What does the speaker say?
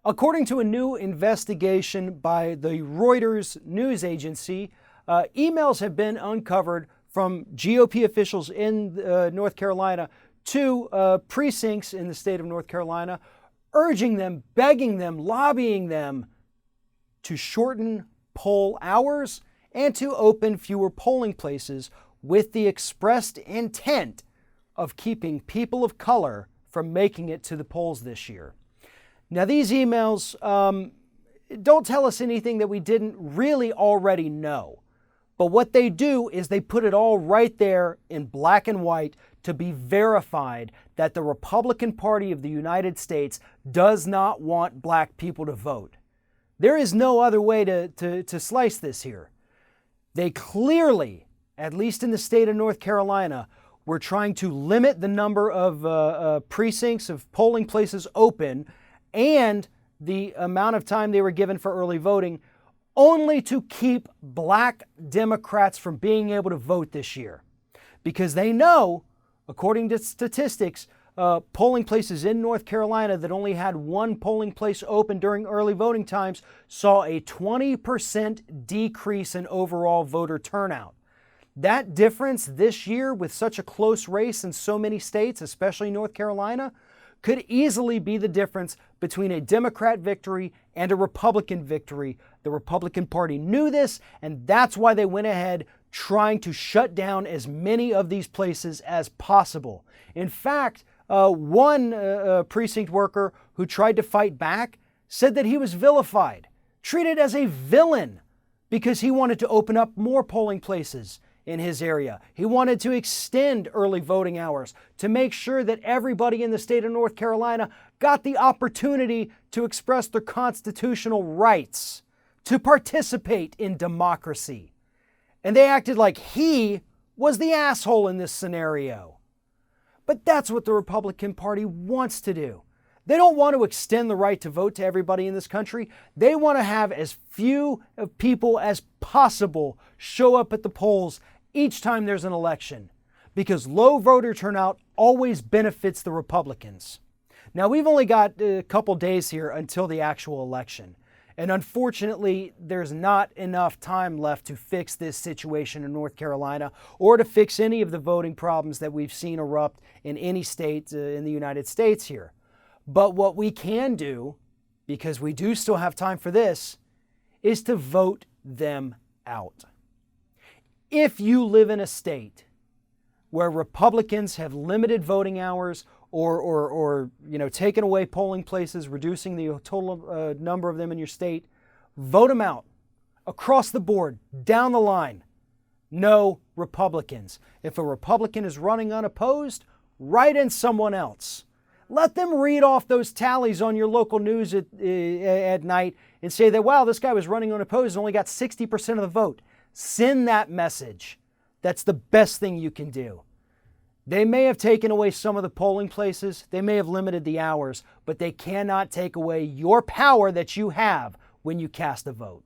According to a new investigation by the Reuters news agency, emails have been uncovered from GOP officials in North Carolina to precincts in the state of North Carolina, urging them, begging them, lobbying them to shorten poll hours and to open fewer polling places with the expressed intent of keeping people of color from making it to the polls this year. Now, these emails don't tell us anything that we didn't really already know. But what they do is they put it all right there in black and white to be verified that the Republican Party of the United States does not want black people to vote. There is no other way to slice this here. They clearly, at least in the state of North Carolina, were trying to limit the number of precincts, of polling places open, and the amount of time they were given for early voting, only to keep black Democrats from being able to vote this year. Because they know, according to statistics, polling places in North Carolina that only had one polling place open during early voting times saw a 20% decrease in overall voter turnout. That difference this year with such a close race in so many states, especially North Carolina, could easily be the difference between a Democrat victory and a Republican victory. The Republican Party knew this, and that's why they went ahead trying to shut down as many of these places as possible. In fact, one precinct worker who tried to fight back said that he was vilified, treated as a villain, because he wanted to open up more polling places in his area. He wanted to extend early voting hours to make sure that everybody in the state of North Carolina got the opportunity to express their constitutional rights, to participate in democracy. And they acted like he was the asshole in this scenario. But that's what the Republican Party wants to do. They don't want to extend the right to vote to everybody in this country. They want to have as few people as possible show up at the polls each time there's an election, because low voter turnout always benefits the Republicans. Now, we've only got a couple days here until the actual election, and unfortunately, there's not enough time left to fix this situation in North Carolina or to fix any of the voting problems that we've seen erupt in any state in the United States here. But what we can do, because we do still have time for this, is to vote them out. If you live in a state where Republicans have limited voting hours or taken away polling places, reducing the total number of them in your state, vote them out across the board, down the line. No Republicans. If a Republican is running unopposed, write in someone else. Let them read off those tallies on your local news at night and say that, wow, this guy was running unopposed and only got 60% of the vote. Send that message. That's the best thing you can do. They may have taken away some of the polling places. They may have limited the hours, but they cannot take away your power that you have when you cast a vote.